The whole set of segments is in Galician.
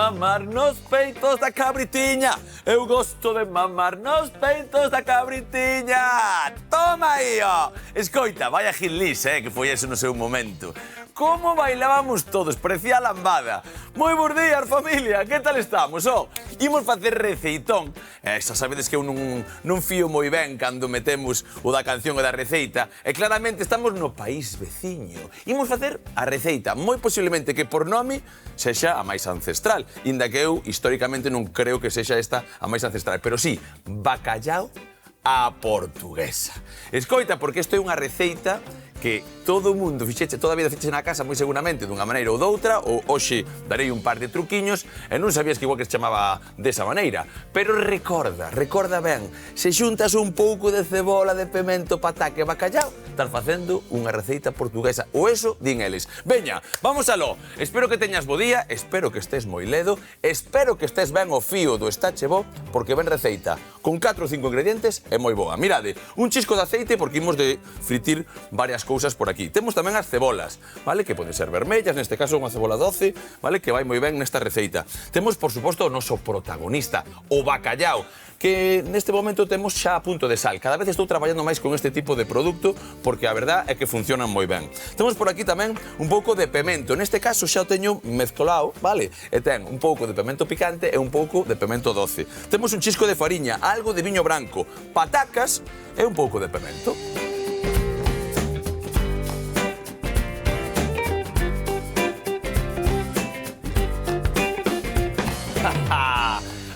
mamar nos peitos da cabritiña. Eu gosto de mamar nos peitos da cabritiña. Toma aí, ó. Escoita, vaya gilís, que foi eso no seu momento. Como bailábamos todos, parecía a lambada. Moi bons días, familia, que tal estamos? Imos facer receitón. Xa sabedes que eu non fío moi ben cando metemos o da canción e da receita. E claramente estamos no país veciño. Imos facer a receita, moi posiblemente que por nome sexa a máis ancestral. Inda que eu, históricamente, non creo que sexa esta a máis ancestral. Pero sí, bacallao a portuguesa. Escoita, porque isto é unha receita que todo o mundo fixeche, toda a vida fixeche na casa moi seguramente dunha maneira ou doutra, ou hoxe darei un par de truquiños e non sabías que igual que se chamaba desa maneira. Pero recorda ben, se xuntas un pouco de cebola, de pemento, pataca e bacallao, estás facendo unha receita portuguesa, ou eso din eles. Veña, vamos aló. Espero que teñas bo día, espero que estés moi ledo, espero que estés ben o fío do estache bo, porque ben receita, con 4 ou 5 ingredientes é moi boa. Mirade, un chisco de aceite porque imos de fritir varias cousas por aquí. Temos tamén as cebolas, vale? Que poden ser vermellas, neste caso unha cebola doce, vale? Que vai moi ben nesta receita. Temos, por suposto, o noso protagonista, o bacallao, que neste momento temos xa a punto de sal. Cada vez estou traballando máis con este tipo de produto porque a verdad é que funcionan moi ben. Temos por aquí tamén un pouco de pemento. Neste caso xa o teño mezclado, vale? E ten un pouco de pemento picante e un pouco de pemento doce. Temos un chisco de fariña, algo de viño branco, patacas e un pouco de pemento.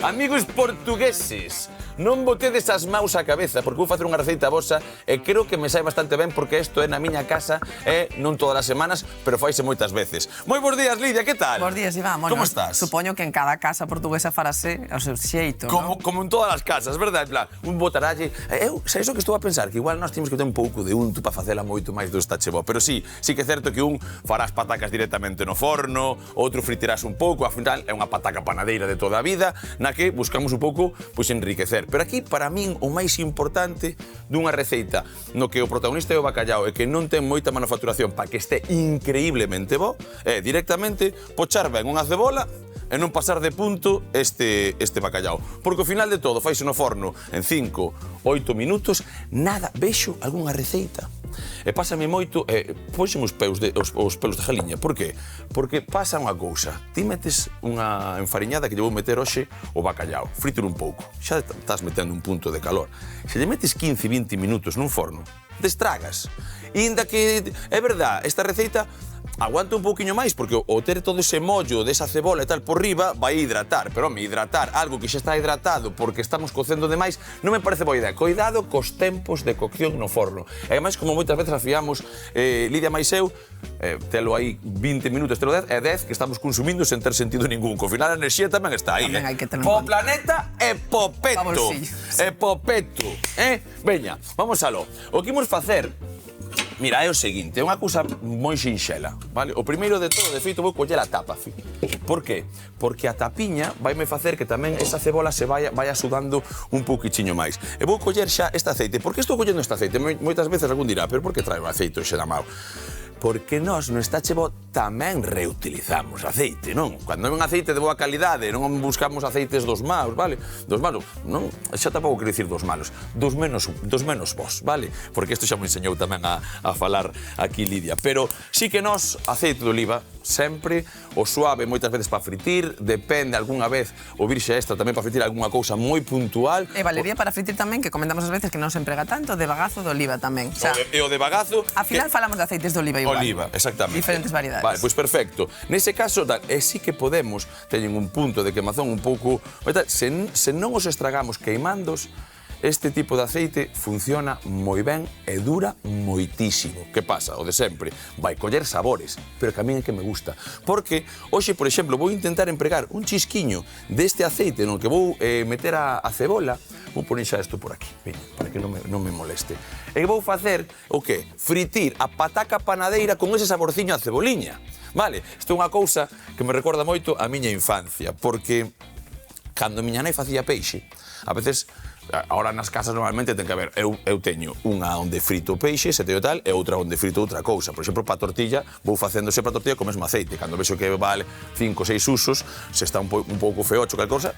Amigos portugueses, non botedes as maus á cabeza porque vou facer unha receita vosa e creo que me sai bastante ben porque isto é na miña casa e non todas as semanas, pero faise moitas veces. Moi bons días, Lidia, que tal? Bons días, Iván. Como estás? Supoño que en cada casa portuguesa farase ao seu xeito, non? Como en todas as casas, verdade? Un botaralle. Eu, sei iso que estou a pensar, que igual nós temos que ter un pouco de unto para facela moito máis do estache bo, pero sí que é certo que un farás patacas directamente no forno, outro fritirás un pouco, ao final é unha pataca panadeira de toda a vida, na que buscamos un pouco, pois, enriquecer. Pero aquí, para min, o máis importante dunha receita no que o protagonista é o bacallao e que non ten moita manufacturación para que este increíblemente bo, é directamente pochar ben unha cebola e non pasar de punto este bacallao. Porque ao final de todo, faise no forno en 5, 8 minutos, nada, vexo algunha receita. E pásame moito, poxen os pelos de galiña. Por qué? Porque pasa unha cousa. Ti metes unha enfariñada que lle vou meter hoxe o bacallao, frítelo un pouco. Xa estás metendo un punto de calor. Se lle metes 15, 20 minutos nun forno, destragas. E inda que, é verdad, esta receita aguanta un pouquiño máis, porque o ter todo ese mollo desa cebola e tal por riba vai hidratar, pero home, hidratar algo que xa está hidratado porque estamos cocendo demais non me parece boa idea. Coidado cos tempos de cocción no forno. E ademais, como moitas veces afiamos, Lidia máis eu, telo aí 20 minutos, telo 10, e 10 que estamos consumindo sen ter sentido ningún. Co final a enerxía tamén está aí, tamén hai que ter po planeta e po peto. E po peto, Veña, vamos aló. O que imos facer, mira, é o seguinte, é unha cousa moi sinxela, vale? O primeiro de todo, de feito, vou coller a tapa, fi. Por qué? Porque a tapiña vaime facer que tamén esa cebola se vaya sudando un pouquichiño máis. E vou coller xa este aceite. Por que estou collendo este aceite? Moitas veces algún dirá, pero por que traio aceite hoxe da mau? Porque nós no estache bo tamén reutilizamos aceite, non? Cando é un aceite de boa calidade, non buscamos aceites dos maus, vale? Dos malos, non? Xa tampouco quero dicir dos malos, dos menos bons, vale? Porque isto xa me enseñou tamén a falar aquí Lidia. Pero sí que nós, aceite de oliva, sempre o suave moitas veces para fritir, depende algunha vez o virxe extra tamén para fritir algunha cousa moi puntual. E valería para fritir tamén, que comentamos as veces que non se emprega tanto, de bagazo de oliva tamén. O sea, e o de bagazo... Al final falamos de aceites de oliva igual. Oliva, exactamente. Diferentes variedades. Vale, pois perfecto. Nese caso, sí que podemos, teñen un punto de quemazón un pouco... Se non os estragamos queimandos, este tipo de aceite funciona moi ben e dura moitísimo. Que pasa? O de sempre. Vai coller sabores, pero que a mí é que me gusta. Porque, hoxe, por exemplo, vou intentar empregar un chisquiño deste aceite no que vou meter a cebola. Vou poner xa isto por aquí, para que non me moleste. E vou facer, o que? Fritir a pataca panadeira con ese saborciño a ceboliña. Vale? Isto é unha cousa que me recorda moito a miña infancia, porque cando miña nai facía peixe, a veces Ahora nas casas normalmente ten que haber, eu teño unha onde frito peixe, se teño tal, e outra onde frito outra cousa. Por exemplo, para a tortilla, vou facendo sempre a tortilla co mesmo aceite. Cando vexo que vale 5 ou 6 usos, se está un pouco feocho cal cousa,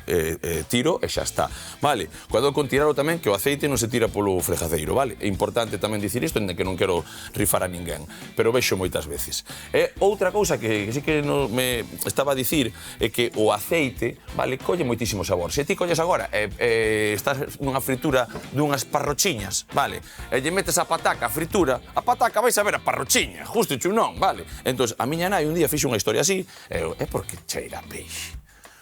tiro e xa está. Vale? Cuidado con tiralo tamén, que o aceite non se tira polo fregaceiro, vale? É importante tamén dicir isto, ainda que non quero rifar a ninguén, pero vexo moitas veces. E outra cousa que sí que me estaba a dicir é que o aceite, vale, colle moitísimo sabor. Se ti colles agora estás nunha fritura dunhas parrochiñas, vale? E lle metes a pataca a fritura, a pataca vais a ver a parrochiña, justo chu non, vale? Entón, a miña nai un día fixo unha historia así, é porque cheira a peixe.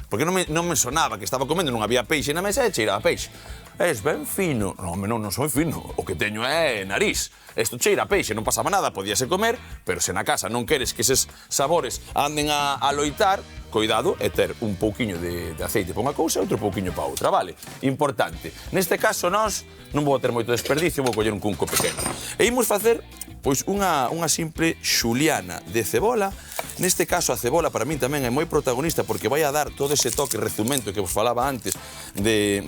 Porque non me sonaba que estaba comendo, non había peixe na mesa e cheira a peixe. És ben fino. Non soy fino, o que teño é nariz. Isto cheira a peixe, non pasaba nada, podíase comer, pero se na casa non queres que eses sabores anden a loitar, cuidado e ter un pouquiño de aceite para unha cousa e outro pouquiño para outra, vale? Importante. Neste caso, nós non vou ter moito desperdicio, vou coller un cunco pequeno. E imos facer, pois, unha simple xuliana de cebola. Neste caso, a cebola para min tamén é moi protagonista porque vai a dar todo ese toque rezumento que vos falaba antes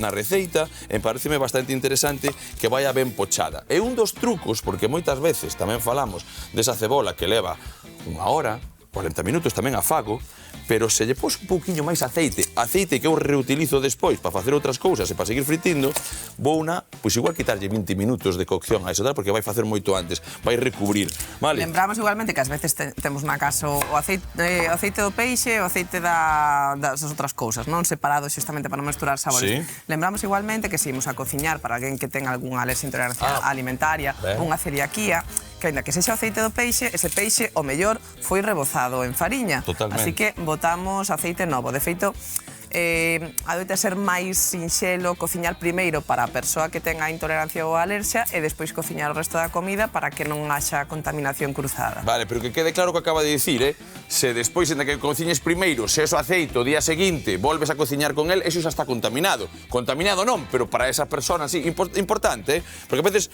na receita, e pareceme bastante interesante que vai a ben pochada. E un dos trucos, porque moitas veces tamén falamos desa cebola que leva unha hora, 40 minutos tamén a fago, pero se lle pos un pouquiño máis aceite que eu reutilizo despois para facer outras cousas e para seguir fritindo, vouna, pois igual quitarlle 20 minutos de cocción a eso tal, porque vai facer moito antes, vai recubrir, vale? Lembramos igualmente que ás veces temos na casa o aceite do peixe e o aceite das outras cousas, non separados xustamente para non mesturar sabores. Lembramos igualmente que se imos a cociñar para alguén que ten algunha alerxia intolerancia alimentaria, unha celiaquía, que ainda que sexa o aceite do peixe, ese peixe, o mellor, foi rebozado en fariña. Totalmente. Así que botamos aceite novo. De feito, adoita ser máis sinxelo cociñar primeiro para a persoa que tenga intolerancia ou alerxia e despois cociñar o resto da comida para que non haxa contaminación cruzada. Vale, pero que quede claro o que acaba de dicir, se despois, en que cociñes primeiro, se eso aceite o día seguinte volves a cociñar con el, eso xa está contaminado. Contaminado non, pero para esa persona sí, importante, porque a veces,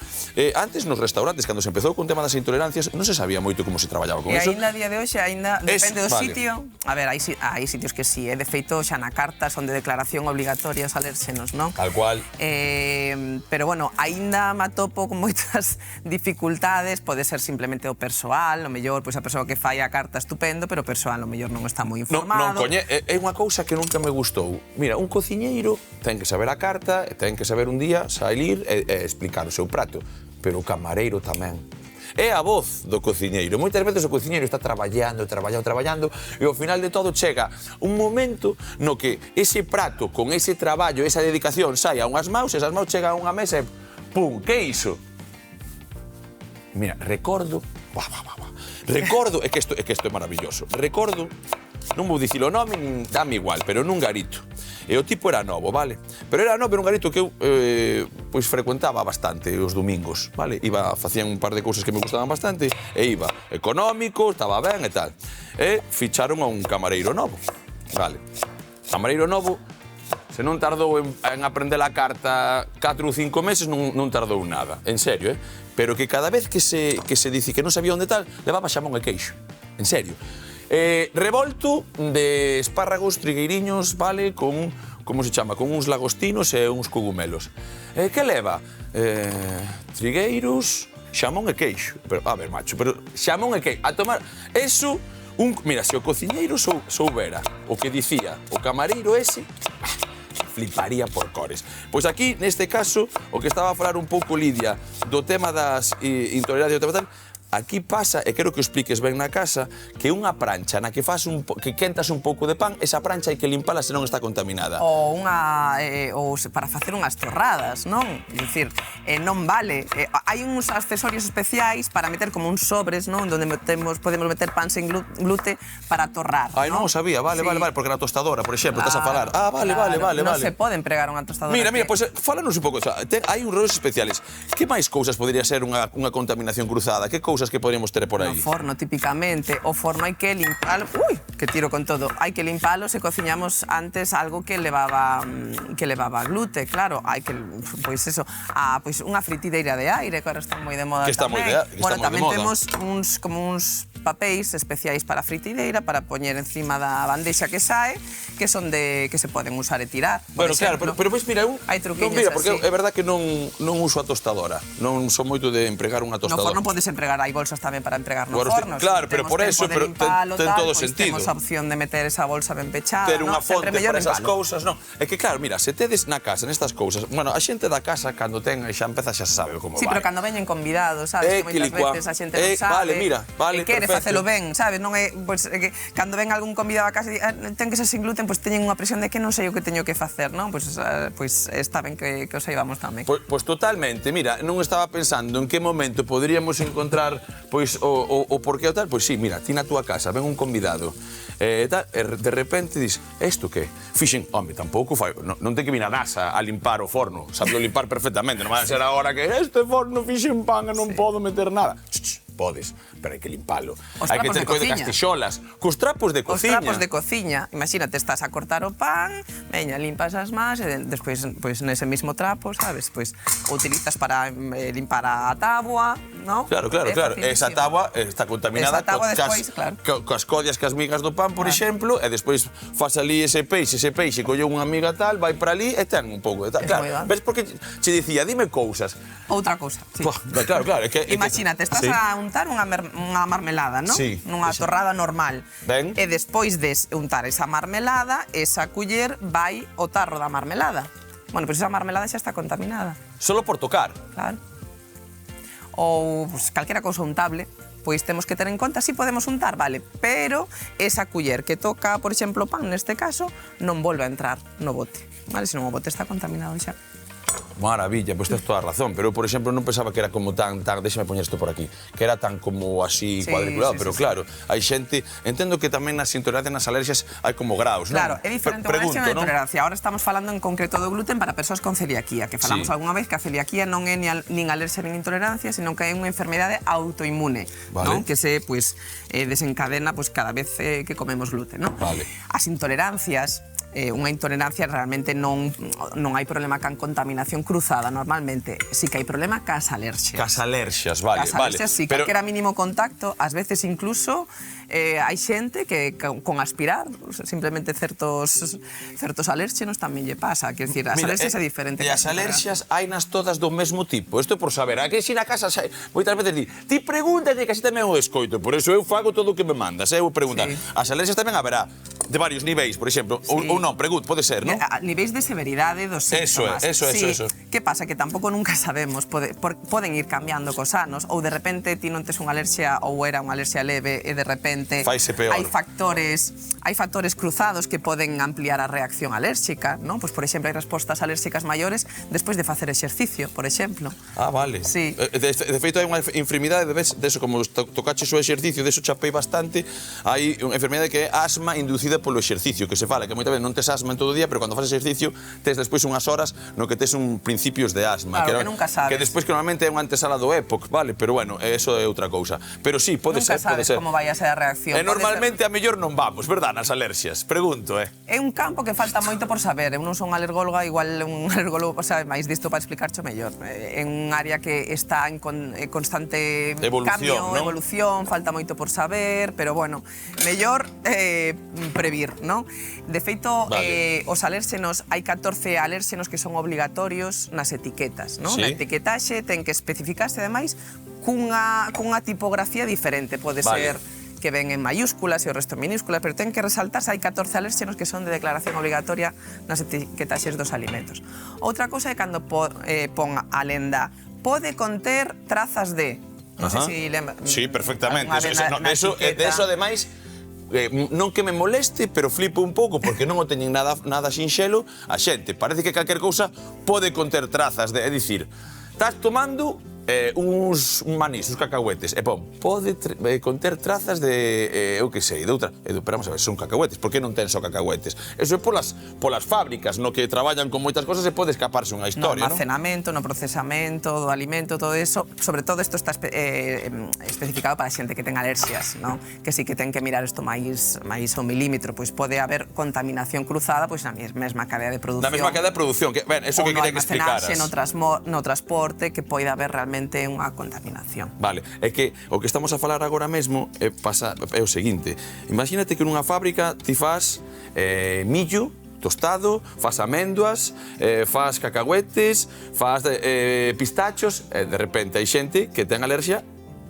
antes nos restaurantes, cando se empezou con o tema das intolerancias, non se sabía moito como se traballaba con eso. E ainda a día de hoxe, depende do sitio, a ver, hai sitios que sí, de feito xa na carta son de declaración obligatoria aos alérxenos, non? Tal cual. Pero, bueno, aínda me atopo con moitas dificultades, pode ser simplemente o persoal, o mellor, pois a persoa que fai a carta estupendo, pero o persoal, o mellor, non está moi informado. É unha cousa que nunca me gustou. Mira, un cociñeiro ten que saber a carta, ten que saber un día salir e explicar o seu prato, pero o camareiro tamén. É a voz do cociñeiro. Moitas veces o cociñeiro está traballando e ao final de todo chega un momento no que ese prato con ese traballo, esa dedicación sai a unhas maus, esas maus chegan a unha mesa e pum, que é iso? Mira, recordo, é que isto é maravilloso. Recordo, non vou dicir o nome, dame igual, pero nun garito. E o tipo era novo, vale? Pero era novo, era un garito que eu pois frecuentaba bastante os domingos, vale? Facían un par de cousas que me gustaban bastante e iba económico, estaba ben e tal. E ficharon a un camareiro novo, vale? Camareiro novo, se non tardou en aprender a carta 4 ou 5 meses, non tardou nada, en serio, Pero que cada vez que se dice que non sabía onde tal, levaba xamón e queixo, en serio. Revolto de espárragos trigueiriños, vale, con, como se chama, con uns lagostinos e uns cogumelos. Que leva? Trigueiros, xamón e queixo. Pero, a ver, macho, pero xamón e queixo. A tomar, eso, mira, se o cociñeiro soubera o que dicía o camareiro ese, fliparía por cores. Pois aquí, neste caso, o que estaba a falar un pouco Lidia do tema das intolerancias e tal, aquí pasa, e quero que o expliques ben na casa, que unha prancha na que que quentas un pouco de pan, esa prancha hai que limpala se non está contaminada. Ou para facer unhas torradas, non? É dicir, non vale. Hai uns accesorios especiais para meter como uns sobres, non? Donde podemos meter pan sen glute para torrar. Ai, non o sabía, vale, porque na tostadora, por exemplo, estás a falar. Vale. Non se pode empregar unha tostadora. Mira, pois fálanos un pouco. Hai uns rollos especiales. Que máis cousas podría ser unha contaminación cruzada? Que cousas que podríamos ter por aí? No forno, típicamente. O forno hai que limpalo. Ui, que tiro con todo. Hai que limpalo se cociñamos antes algo que levaba glute, claro. Hai que, pois eso, pois unha fritideira de aire, que ahora está moi de moda tamén. Que está moi de moda. Bueno, tamén temos uns papéis especiais para a fritideira para poñer encima da bandexa que sae, que son que se poden usar e tirar. Bueno, claro, pero pois mira, hai truquiños mira, porque así. é verdad que non uso a tostadora. Non son moito de empregar unha tostadora. No forno podes empregar, hai bolsas tamén para empregar no forno. Claro, pero por eso, ten todo sentido. Temos a opción de meter esa bolsa ben pechada. Ter unha fonte para esas cousas, non? É que claro, mira, se tedes na casa nestas cousas, bueno, a xente da casa cando ten xa empeza xa sabe como vai. Sí, pero cando veñen convidados, sabes, que moitas veces a xente non sabe. Vale, e quere facelo ben, sabes, non é, pois, que cando ven algún convidado a casa e ten que ser sin gluten, pois teñen unha presión de que non sei o que teño que facer, non? Pois está ben que o saibamos tamén. Pois totalmente, mira, non estaba pensando en que momento poderíamos encontrar pois o porqué o tal, pois sí, mira, ti na túa casa ven un convidado e de repente dis, isto que? Fixen, home, tampouco fai, non ten que vir a NASA a limpar o forno, sabe limpar perfectamente, non vai a ser agora que este forno fixen pan e non podo meter nada. Podes, pero hai que limpalo. Hai que ter coide castixolas, cos trapos de cociña. Os trapos de cociña. Imagínate, estás a cortar o pan, veña, limpas as más e despois, pois, nese mismo trapo, sabes, pois, o utilizas para limpar a táboa, non? Claro. Esa táboa está contaminada coas collas que as migas do pan, por exemplo, e despois faz ali ese peixe colleu unha miga tal, vai para ali e ten un pouco de tal. Claro, ves porque che dicía, dime cousas. Outra cousa, sí. Claro, é que... Imagínate, estás a untar unha marmelada, non? Sí. Nunha torrada normal. Ben. E despois de untar esa marmelada, esa culler vai ao tarro da marmelada. Bueno, pois esa marmelada xa está contaminada. Solo por tocar. Claro. Ou pues, calquera cousa untable, pois temos que ter en conta, si podemos untar, vale, pero esa culler que toca, por exemplo, pan, neste caso, non volve a entrar no bote, vale? Senón o bote está contaminado xa. Maravilla, pois tens toda a razón, pero eu, por exemplo, non pensaba que era como tan, déxame poñer isto por aquí, que era tan como así cuadriculado, pero claro, hai xente, entendo que tamén nas intolerancias, nas alerxias, hai como graus, non? Claro, é diferente unha alerxia e unha intolerancia. Ahora estamos falando en concreto do gluten para persoas con celiaquía, que falamos algunha vez que a celiaquía non é nin alerxia nin intolerancia, senón que é unha enfermedade autoinmune, non? Que se desencadena cada vez que comemos gluten, non? As intolerancias, unha intolerancia realmente non hai problema can contaminación cruzada normalmente, si que hai problema cas alerxias. Cas alerxias, vale. Cas alerxias, si calquera mínimo contacto, ás veces incluso hai xente que con aspirar simplemente certos alérxenos tamén lle pasa, quer dicir, as alerxias é diferente. E as alerxias hainas todas do mesmo tipo, isto por saber, a que si na casa moitas veces ti pregúntate que así tamén o escoito, por eso eu fago todo o que me mandas, eu preguntar. As alerxias tamén haberá de varios niveis, por exemplo, ou non, pregunto, pode ser, non? Niveis de severidade dos síntomas. Eso. Que pasa? Que tampouco nunca sabemos, poden ir cambiando cos anos, ou de repente ti non tes unha alerxia ou era unha alerxia leve e de repente hai factores cruzados que poden ampliar a reacción alérxica, non? Pois, por exemplo, hai respostas alérxicas maiores despois de facer exercicio, por exemplo. Ah, vale. Sí. De feito, hai unha enfermidade, deso, como tocaches o exercicio, deso chapei bastante, hai unha enfermidade que é asma inducida polo exercicio, que se fala, que moitas veces non tes asma en todo o día, pero cando faz exercicio tes despois unhas horas no que tes un principios de asma. Claro, que nunca sabes. Que despois que normalmente é unha antesala do EPOC, vale? Pero bueno, eso é outra cousa. Pero sí, pode ser. Nunca sabes como vai a ser a reacción. E normalmente a mellor non vamos, verdad, nas alerxias? Pregunto, É un campo que falta moito por saber. Eu non son alergóloga, igual un alergólogo sabe máis disto para explicarcho mellor. É un área que está en constante cambio, evolución, falta moito por saber, pero bueno, mellor previr, non? De feito, os alérxenos, hai 14 alérxenos que son obligatorios nas etiquetas, non? Na etiquetaxe ten que especificarse, ademais, cunha tipografía diferente. Pode ser que ven en mayúsculas e o resto en minúsculas, pero ten que resaltarse, hai 14 alérxenos que son de declaración obligatoria nas etiquetaxes dos alimentos. Outra cousa é cando pon a lenda pode conter trazas de... Non sei se lembra... Sí, perfectamente. Eso, ademais, non que me moleste, pero flipo un pouco, porque non o teñen nada sinxelo. A xente, parece que calquer cousa pode conter trazas de... É dicir, estás tomando uns manís, uns cacahuetes, e pon, pode conter trazas de, eu que sei, de outra... Pero vamos a ver, son cacahuetes, por que non ten só cacahuetes? Eso é polas fábricas, no que traballan con moitas cosas e pode escaparse unha historia, non? No almacenamento, no procesamento do alimento, todo eso, sobre todo isto está especificado para a xente que ten alerxias, non? Que sí que ten que mirar isto máis ao milímetro, pois pode haber contaminación cruzada pois na mesma cadea de produción. Na mesma cadea de produción, que, ben, eso que quería que explicaras. Ou no almacenaxe, no transporte, que pode haber realmente realmente unha contaminación. Vale, é que o que estamos a falar agora mesmo é o seguinte. Imagínate que nunha fábrica ti fas millo tostado, fas améndoas, fas cacahuetes, fas pistachos, e de repente hai xente que ten alerxia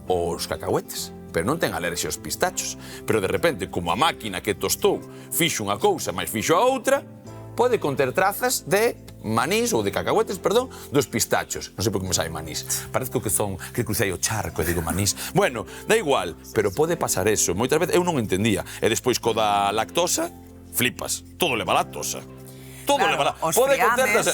aos cacahuetes, pero non ten alerxia aos pistachos. Pero de repente, como a máquina que tostou fixo unha cousa, máis fixo a outra, pode conter trazas de manís, ou de cacahuetes, perdón, dos pistachos. Non sei por que me sabe manís. Parece que crucei o charco e digo manís. Bueno, da igual, pero pode pasar eso. Moitas veces eu non entendía. E despois co da lactosa, flipas. Todo leva lactosa. Todo Claro, leva os pode friames.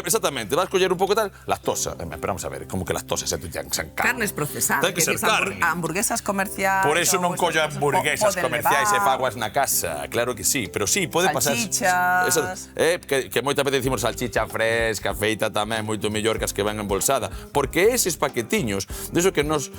Exactamente, vas coller un pouco tal, lactosa. Pero vamos a ver, como que lactosa se tu san carne. Carnes procesadas. Ten que ser carne. Hamburguesas comerciais. Por eso non collo hamburguesas comerciais e faguas na casa. Claro que sí, pero sí, pode pasar. Salchichas. Que moitas veces decimos salchicha fresca, feita tamén, moito mellor que as que ven embolsada. Porque eses paquetiños, deso que nos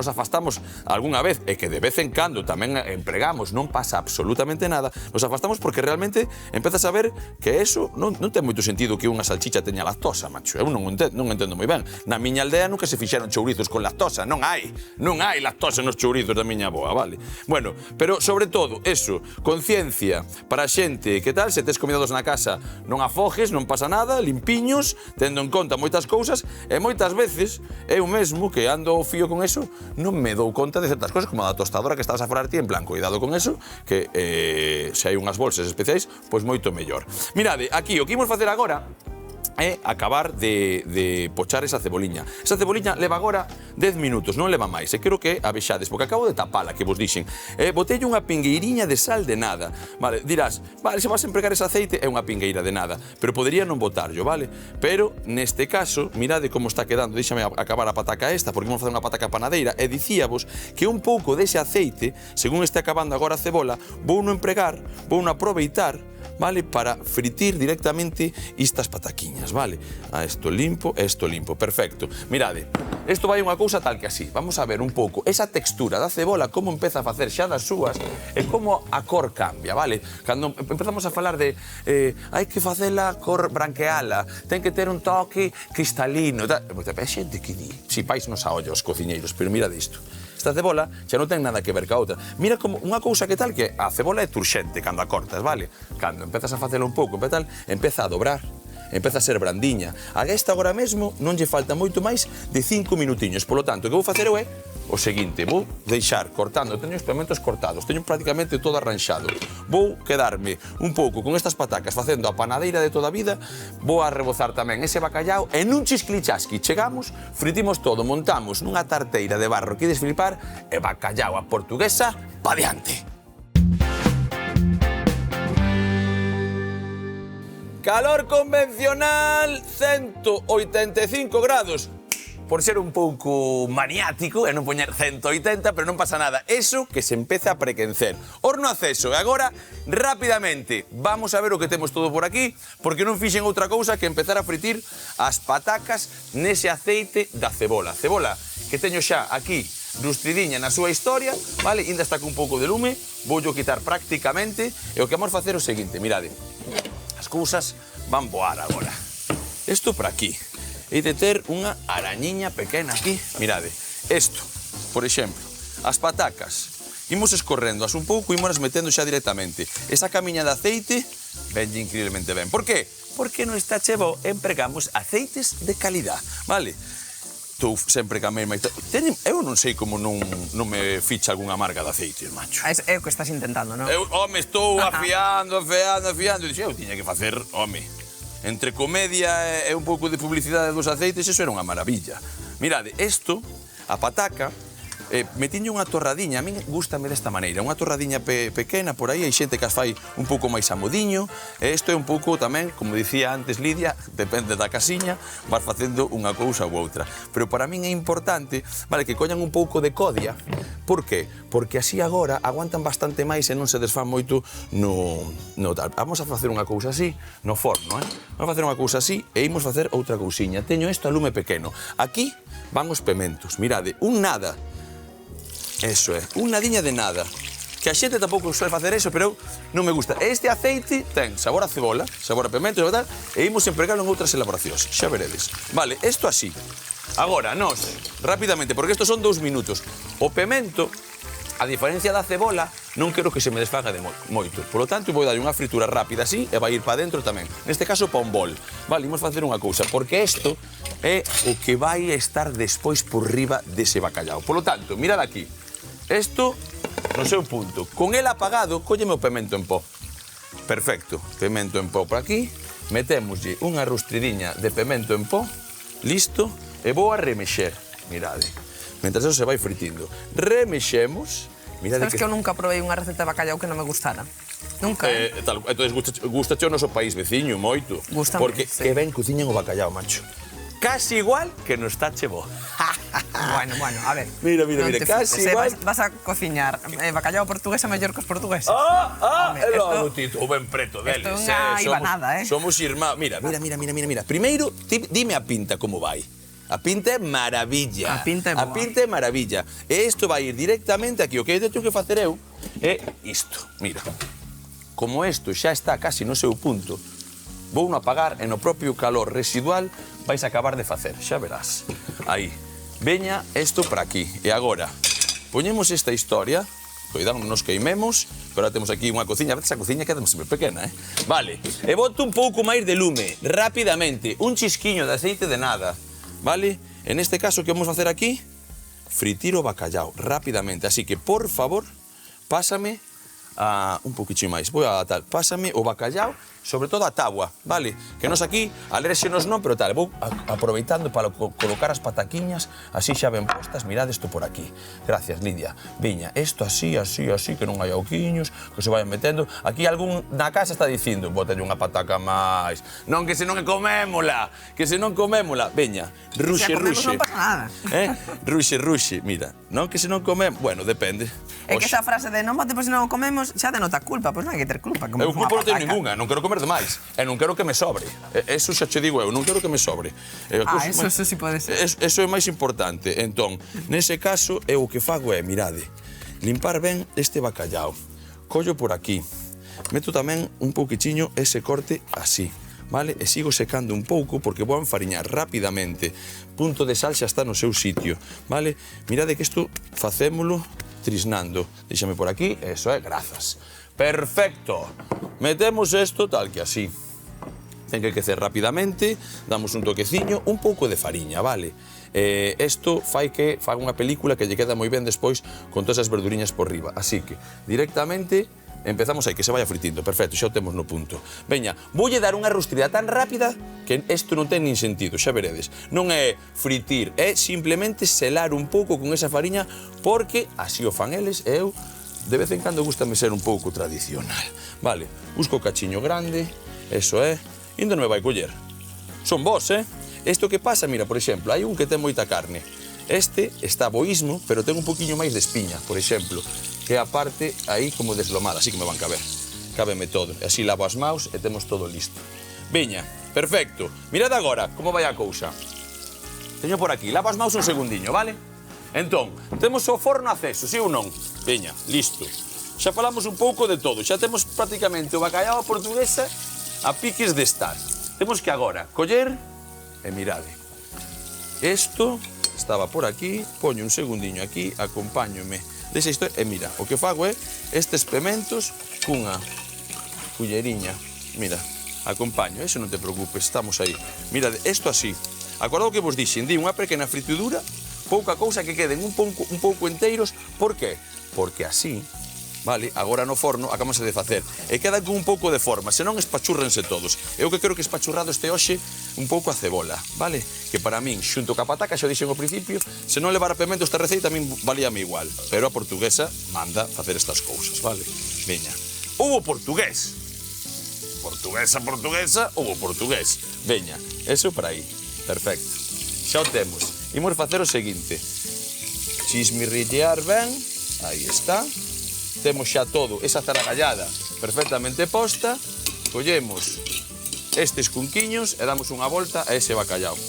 afastamos algunha vez, e que de vez en cando tamén empregamos, non pasa absolutamente nada, nos afastamos porque realmente empezas a ver que eso non ten moito sentido que unha salchicha teña lactosa, macho. Eu non entendo moi ben. Na miña aldea nunca se fixeron chourizos con lactosa. Non hai lactosa nos chourizos da miña avoa, vale? Bueno, pero sobre todo, eso, conciencia para a xente, que tal, se tes comidados na casa, non afogues, non pasa nada, limpiños, tendo en conta moitas cousas, e moitas veces, eu mesmo, que ando ao fío con eso, non me dou conta de certas cousas, como a da tostadora que estabas a falar ti, en plan, cuidado con eso, que se hai unhas bolsas especiais, pois moito mellor. Mirade, aquí, o que imos facer agora é acabar de pochar esa ceboliña. Esa ceboliña leva agora 10 minutos, non leva máis. E quero que a vexades, porque acabo de tapala, que vos dixen. Botelle unha pingueiriña de sal de nada. Vale, dirás, vale, se vas a empregar ese aceite, é unha pingueira de nada. Pero podería non botarlo, vale? Pero, neste caso, mirade como está quedando. Díxame acabar a pataca esta, porque vamos facer unha pataca panadeira. E dicíavos que un pouco dese aceite, según este acabando agora a cebola, vou non empregar, vou non aproveitar, vale, para fritir directamente estas pataquiñas, vale? Isto limpo, perfecto. Mirade, isto vai unha cousa tal que así. Vamos a ver un pouco esa textura da cebola, como empeza a facer xa das súas e como a cor cambia, vale? Cando empezamos a falar de hai que facela cor branqueala, ten que ter un toque cristalino, é xente que di, si pais nos a olla os cociñeiros, pero mirade isto. Esta cebola xa non ten nada que ver ca outra. Mira como unha cousa que tal, que a cebola é turxente cando a cortas, vale? Cando empezas a facela un pouco, empeza a dobrar, empeza a ser brandiña. A esta agora mesmo non lle falta moito máis de 5 minutiños. Polo tanto, o que vou facer eu é o seguinte, vou deixar cortando, teño os pementos cortados, teño prácticamente todo arranxado. Vou quedarme un pouco con estas patacas facendo a panadeira de toda a vida, vou a rebozar tamén ese bacallao e nun chisclichasqui chegamos, fritimos todo, montamos nunha tarteira de barro que ides flipar e bacallao a portuguesa pa diante. Calor convencional, 185 grados. Por ser un pouco maniático e non poñer 180, pero non pasa nada. Eso que se empeza a prequencer. Horno aceso. E agora, rapidamente, vamos a ver o que temos todo por aquí, porque non fixen outra cousa que empezar a fritir as patacas nese aceite da cebola. Cebola que teño xa aquí rustridiña na súa historia, vale? Ainda está con un pouco de lume, voulle quitar prácticamente, e o que vamos facer é o seguinte, mirade. As cousas van voar agora. Isto para aquí. E de ter unha arañiña pequena aquí. Mirade, isto, por exemplo, as patacas. Imos escorrendo as un pouco e imos metendo xa directamente. Esa camiña de aceite venlle increíblemente ben. Por qué? Porque no está chevo empregamos aceites de calidad, vale? Estou sempre ca mesma... Eu non sei como non me ficha algunha marca de aceite, macho. É o que estás intentando, non? Home, estou afiando. Dixo, eu tiña que facer, home... Entre comedia e un pouco de publicidade dos aceites, eso era unha maravilla. Mirade, isto, a pataca, metiño unha torradiña, a min gustame desta maneira, unha torradiña pequena por aí, hai xente que as fai un pouco máis a modiño, e isto é un pouco tamén, como dicía antes Lidia, depende da casiña, vas facendo unha cousa ou outra. Pero para min é importante, vale, que coñan un pouco de codia. Por qué? Porque así agora aguantan bastante máis e non se desfán moito no tal. Vamos a facer unha cousa así, no forno, Vamos a facer unha cousa así e imos facer outra cousiña. Teño isto a lume pequeno. Aquí van os pementos. Mirade, un nada. Eso é, un nadiña de nada. Que a xente tampouco suele facer eso, pero non me gusta. Este aceite ten sabor a cebola, sabor a pemento, e imos empregalo en outras elaboracións. Xa veredes. Vale, isto así. Agora, nós, rapidamente, porque estos son 2 minutos, o pemento, a diferencia da cebola, non quero que se me desfaga de moito. Por lo tanto, vou dar unha fritura rápida así e vai ir para dentro tamén. Neste caso, para un bol. Vale, imos facer unha cousa, porque isto é o que vai estar despois por riba dese bacallau. Por lo tanto, mirad aquí. Isto no seu punto. Con el apagado, cólleme o pemento en pó. Perfecto. Pemento en pó por aquí. Metémoslle unha rustridiña de pemento en pó. Listo. E vou a remexer. Mirade. Mentras eso se vai fritindo. Remexemos. Sabes que eu nunca probei unha receta de bacallau que non me gustara. Nunca. Entón, gustache o noso país veciño moito. Gústame, porque sí. Que ben cociñan o bacallau, macho. Casi igual que no está chevo. Bueno, a ver. Mira, casi igual. Vas a cociñar bacallau portugués a mellor que os portugueses. Logo, Tito, o ben preto deles. Isto é unha ibanada, Somos irmãos. Mira. Primeiro, dime a pinta como vai. A pinta é maravilla. A pinta é boa. A pinta é maravilla. E isto vai ir directamente aquí. O que eu teño que facer eu é isto. Mira. Como isto xa está casi no seu punto, vou no apagar e no propio calor residual vais a acabar de facer. Xa verás. Aí. Veña isto para aquí. E agora, poñemos esta historia. Cuidado, non nos queimemos. Pero temos aquí unha cociña. A veces a cociña queda sempre pequena, Vale. E boto un pouco máis de lume. Rapidamente. Un chisquiño de aceite de nada. Vale? En este caso, que vamos a facer aquí? Fritir o bacallau rapidamente. Así que, por favor, pásame un poquinho máis. Vou a tal. Pásame o bacallau, sobre todo a tábua, vale? Que nos aquí, alérxenos non, pero tal. Vou aproveitando para colocar as pataquiñas, así xa ben postas. Mirad isto por aquí. Gracias, Lidia. Viña, isto así, que non hai auquiños, que se vayan metendo. Aquí algún na casa está dicindo, bótalle unha pataca máis. Non, que se non comémola. Veña, ruxe. Non pasa nada. Ruxe, mira. Non, que se non comemos. Bueno, depende. É que esa frase de non bote, pois se non comemos, xa denota culpa. Pois non hai que ter culpa. Eu culpa non teño ninguna, non quero comer demais. E non quero que me sobre. Eso xa che digo eu, non quero que me sobre. Eso sí pode ser. Eso é máis importante. Entón, nese caso, eu o que fago é, mirade, limpar ben este bacallau. Collo por aquí. Meto tamén un pouquichiño ese corte así. Vale? E sigo secando un pouco porque vou enfariñar rapidamente. Punto de sal xa está no seu sitio. Vale? Mirade que isto facémolo trisnando. Díxame por aquí, eso é, grazas. Perfecto. Metemos isto tal que así. Ten que quecer rapidamente, damos un toqueciño, un pouco de fariña, vale? Isto fai que faga unha película que lle queda moi ben despois con todas as verduriñas por riba. Así que, directamente, empezamos aí, que se vaya fritindo. Perfecto, xa o temos no punto. Veña, voulle dar unha rustrida tan rápida que isto non ten nin sentido, xa veredes. Non é fritir, é simplemente selar un pouco con esa fariña porque así o fan eles e eu de vez en cando gustame ser un pouco tradicional. Vale, busco o cachiño grande, eso é, e onde non me vai coller? Son vos, Isto que pasa, mira, por exemplo, hai un que ten moita carne. Este está boísmo, pero ten un poquinho máis de espiña, por exemplo, que é a parte aí como deslomada, así que me van caber. Cábeme todo. E así lavo as maus e temos todo listo. Veña, perfecto. Mirad agora como vai a cousa. Teño por aquí, lavo as maus un segundiño, vale? Entón, temos o forno aceso, sí ou non? Veña, listo. Xa falamos un pouco de todo. Xa temos prácticamente o bacallau a portuguesa a piques de estar. Temos que agora coller e mirade. Isto estaba por aquí, poño un segundiño aquí, acompáñome desa historia e mira, o que fago é estes pementos cunha culleriña. Mira, acompaño, eso non te preocupes, estamos aí. Mirade, isto así. Acordado que vos dixen, di unha pequena fritidura, pouca cousa que queden un pouco enteiros. Por qué? Porque así, vale, agora no forno acabamos de facer e quedan con un pouco de forma, senón espachúrrense todos. Eu que creo que espachurrado este hoxe un pouco a cebola, vale? Que para min, xunto ca pataca, xa dixen ao principio, se non levara pemento esta receita tamén valíame igual, pero a portuguesa manda facer estas cousas, vale? Veña, houbo portugués. Portuguesa, houbo portugués. Veña, eso para aí, perfecto. Xa o temos. Imos facer o seguinte, chismirrillear ben, aí está. Temos xa todo, esa zaragallada perfectamente posta. Collemos estes cunquiños e damos unha volta a ese bacallau.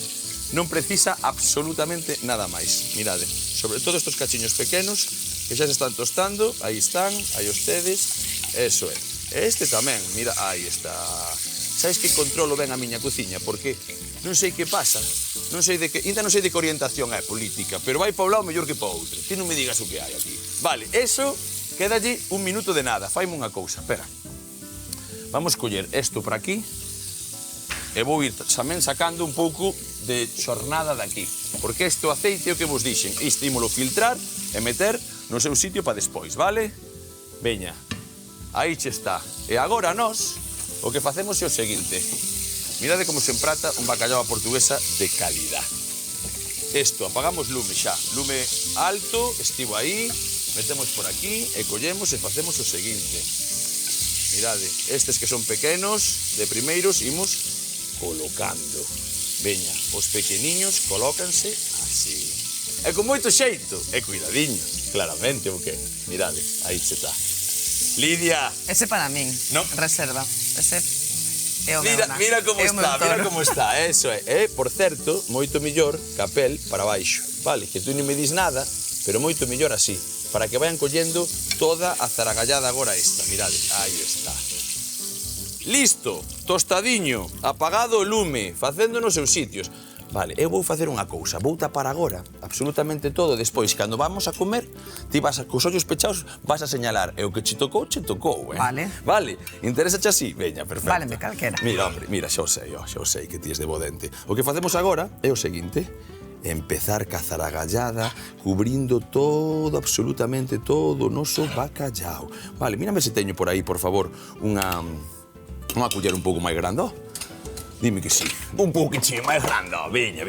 Non precisa absolutamente nada máis. Mirade, sobre todo estos cachiños pequenos que xa se están tostando, aí están, aí ustedes, eso é. E este tamén, mira, aí está. Sabes que controlo ben a miña cociña? Porque non sei que pasa, Non sei de que, ainda non sei de que orientación é política, pero vai para un lado mellor que para outro. Ti non me digas o que hai aquí. Vale, eso, quédalle un minuto de nada. Faime unha cousa, espera. Vamos coller isto para aquí e vou ir tamén sacando un pouco de xornada daqui. Porque este aceite é o que vos dixen. Isto ímolo filtrar e meter no seu sitio para despois, vale? Veña, aí che está. E agora nós o que facemos é o seguinte. Mirade como se emprata un bacallau a portuguesa de calidad. Isto, apagamos lume xa. Lume alto, estivo aí, metemos por aquí e collemos e facemos o seguinte. Mirade, estes que son pequenos, de primeiros, imos colocando. Veña, os pequeniños colócanse así. E con moito xeito, e cuidadiño, claramente, o que? Mirade, aí che está. Lidia. Ese para min, no. Reserva. Ese é o mira como está, eso é. Por certo, moito mellor capel para baixo, vale? Que tú non me dis nada, pero moito mellor así, para que vayan collendo toda a zaragallada agora esta, mirade, aí está. Listo, tostadiño, apagado o lume, facendo nos seus sitios. Vale, eu vou facer unha cousa, vou tapar agora absolutamente todo, despois, cando vamos a comer, ti vas cos ollos pechados, vas a señalar, e o que che tocou, eh? Vale. Vale, interésache así? Veña, perfecto. Váleme, calquera. Mira, hombre, mira, xa o sei que ti es de bo dente. O que facemos agora é o seguinte, empezar ca zaragallada, cubrindo todo, absolutamente todo o noso bacallau. Vale, mírame se teño por aí, por favor, unha culler un pouco máis grande, Dime que sí. Un pouquinho máis grande. Veña.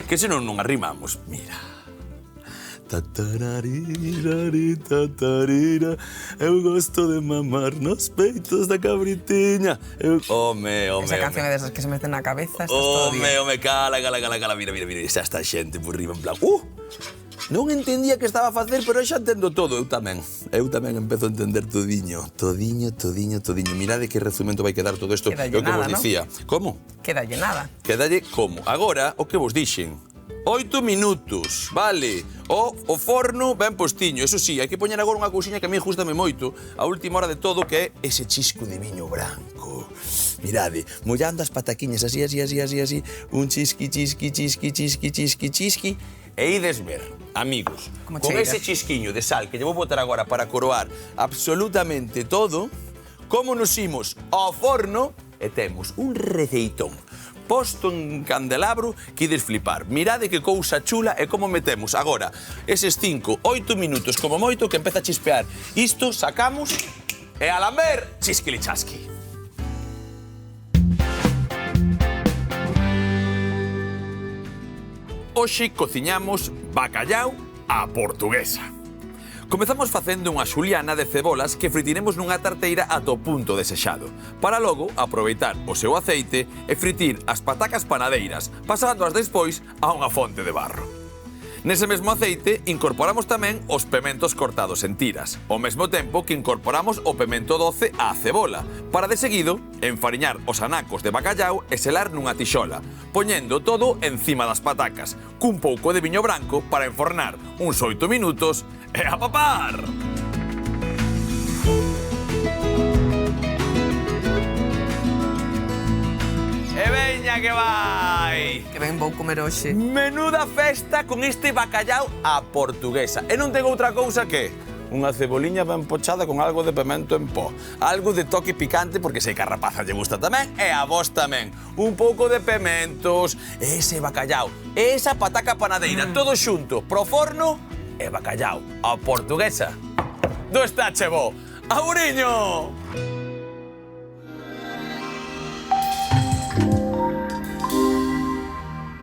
Que senón non arrimamos. Mira. Tatarari, tatarira, eu gosto de mamar nos peitos da cabritiña. Home. Esa canción é desas que se meten na cabeza, estás todo día. Home, cala. Mira, xa está xente por riba en plan. Non entendía que estaba a facer, pero xa entendo todo, eu tamén. Eu tamén empezo a entender todiño. Mirade que resumento vai quedar todo isto, é o que vos dicía. Como? Quédalle nada. Quédalle como? Agora, o que vos dixen. 8 minutos, vale? O forno ben postiño. Eso sí, hai que poñer agora unha cousiña que a mí gustame moito, a última hora de todo, que é ese chisco de viño branco. Mirade, mollando as pataquiñas así, un chisqui, e ides ver, amigos, con ese chisquiño de sal que lle vou botar agora para coroar absolutamente todo, como nos imos ao forno e temos un receitón posto en candelabro que ides flipar. Mirade que cousa chula e como metemos agora eses 5, 8 minutos como moito que empeza a chispear. Isto sacamos e a lamber chisquilichasqui. Hoxe cociñamos bacallau á portuguesa. Comezamos facendo unha xuliana de cebolas que fritiremos nunha tarteira ata o punto desexado, para logo aproveitar o seu aceite e fritir as patacas panadeiras, pasándoas despois a unha fonte de barro. Nese mesmo aceite incorporamos tamén os pementos cortados en tiras, ao mesmo tempo que incorporamos o pemento doce á cebola, para de seguido enfariñar os anacos de bacallau e selar nunha tixola, poñendo todo encima das patacas, cun pouco de viño branco para enfornar uns 8 minutos e a papar! E veña que vai! Que ben vou comer hoxe. Menuda festa con este bacallau á portuguesa. E non ten outra cousa que unha ceboliña ben pochada con algo de pemento en pó. Algo de toque picante, porque sei que a rapaza lle gusta tamén, e a vos tamén. Un pouco de pementos, ese bacallau, esa pataca panadeira, todo xunto, pro forno e bacallau á portuguesa. Do está, chevo. Auriño!